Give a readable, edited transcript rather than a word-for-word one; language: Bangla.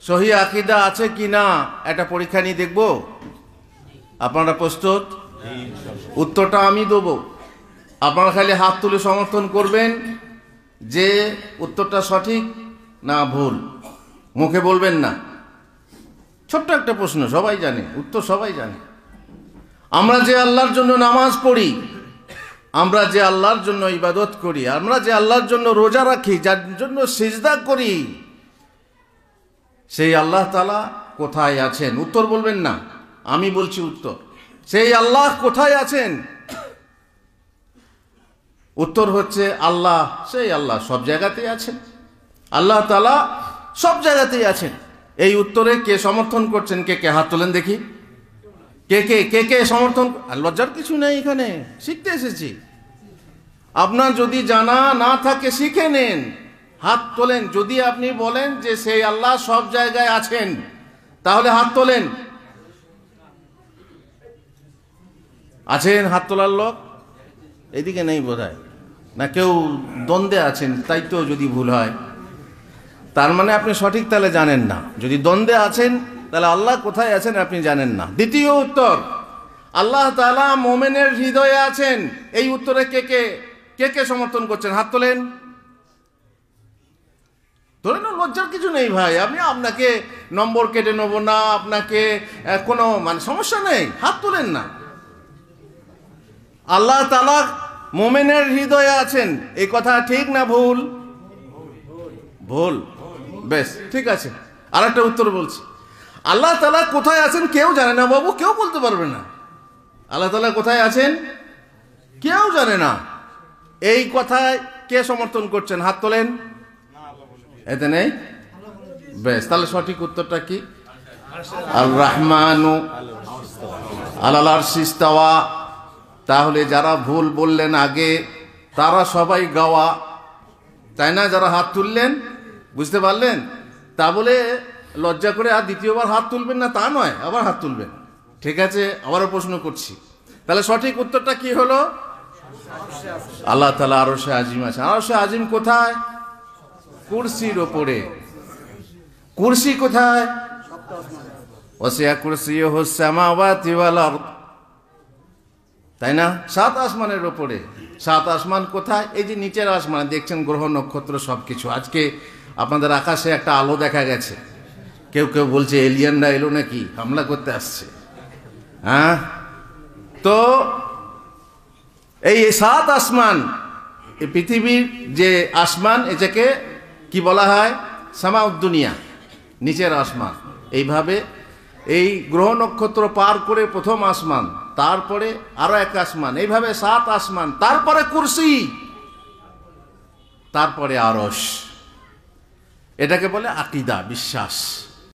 সহি আকীদা আছে কিনা এটা পরীক্ষা নিয়ে দেখব। আপনারা প্রস্তুত? উত্তরটা আমি দেব, আপনারা খালি হাত তুলে সমর্থন করবেন যে উত্তরটা সঠিক না ভুল, মুখে বলবেন না। ছোট্ট একটা প্রশ্ন, সবাই জানে, উত্তর সবাই জানে। আমরা যে আল্লাহর জন্য নামাজ পড়ি, আমরা যে আল্লাহর জন্য ইবাদত করি, আমরা যে আল্লাহর জন্য রোজা রাখি, যার জন্য সিজদা করি, সেই আল্লাহ তাআলা কোথায় আছেন? উত্তর বলবেন না, আমি বলছি উত্তর। সেই আল্লাহ কোথায় আছেন? উত্তর হচ্ছে আল্লাহ, সেই আল্লাহ সব জায়গাতেই আছেন। আল্লাহ তাআলা সব জায়গাতেই আছেন। এই উত্তরে কে সমর্থন করছেন? কে কে হাত তোলেন দেখি। কে কে কে কে সমর্থন? লজ্জার কিছু নেই, এখানে শিখতে এসেছি। আপনার যদি জানা না থাকে শিখে নেন, হাত তোলেন। যদি আপনি বলেন যে সেই আল্লাহ সব জায়গায় আছেন, তাহলে হাত তোলেন। আছেন হাত তোলার লোক? এদিকে নেই বোধহয়, না কেউ দ্বন্দ্বে আছেন, তাই তো যদি ভুল হয়, তার মানে আপনি সঠিক তাহলে জানেন না। যদি দ্বন্দ্বে আছেন তাহলে আল্লাহ কোথায় আছেন আপনি জানেন না। দ্বিতীয় উত্তর, আল্লাহ তাআলা মুমিনের হৃদয়ে আছেন। এই উত্তরে কে কে কে কে সমর্থন করছেন? হাত তোলেন। ধরে না, লজ্জার কিছু নেই ভাই। আমি আপনাকে নম্বর কেটে নেবো না, আপনাকে কোনো সমস্যা নেই, হাত তোলেন না। আল্লাহ তাআলা মুমিনের হৃদয়ে আছেন, এই কথা ঠিক না ভুল? ভুল। বেশ, ঠিক আছে। আর একটা উত্তর বলছি, আল্লাহ তাআলা কোথায় আছেন কেউ জানে না বাবু, কেউ বলতে পারবে না। আল্লাহ তাআলা কোথায় আছেন কেউ জানে না। এই কথায় কে সমর্থন করছেন? হাত তোলেন। এতে নেই? বেশ, তাহলে সঠিক উত্তরটা কি? আর রহমানু আলাল আরশি ইস্তাওয়া। তাহলে যারা ভুল বললেন আগে, তারা সবাই গাওয়া, তাই না? যারা হাত তুললেন, বুঝতে পারলেন? তা বলে লজ্জা করে আর দ্বিতীয়বার হাত তুলবেন না তা নয়, আবার হাত তুলবেন। ঠিক আছে, আবারও প্রশ্ন করছি, তাহলে সঠিক উত্তরটা কি হলো? আল্লাহ তাআলা আরশে আজিম আছে। আরশে আজিম কোথায়? কুরসির ওপরে। কুরসি কোথায়? ওয়াসিয়া কুরসিয়ুহুস সামাওয়াতি ওয়াল আরদ, তাই না? সাত আসমানের ওপরে। সাত আসমান কোথায়? এই যে নিচের আসমান দেখছেন, গ্রহ নক্ষত্র সবকিছু। আজকে আপনাদের আকাশে একটা আলো দেখা গেছে, কেউ কেউ বলছে এলিয়ানরা এলো নাকি, হামলা করতে আসছে। হ্যাঁ, তো এই সাত আসমান, এই পৃথিবীর যে আসমান, এটাকে কি বলা হয়? সামাউদ দুনিয়া, নিচের আসমান। এইভাবে এই গ্রহ নক্ষত্র পার করে প্রথম আসমান, তারপরে আরো এক আসমান, এইভাবে সাত আসমান, তারপরে কুরসি, তারপরে আরশ। এটাকে বলে আকীদা, বিশ্বাস।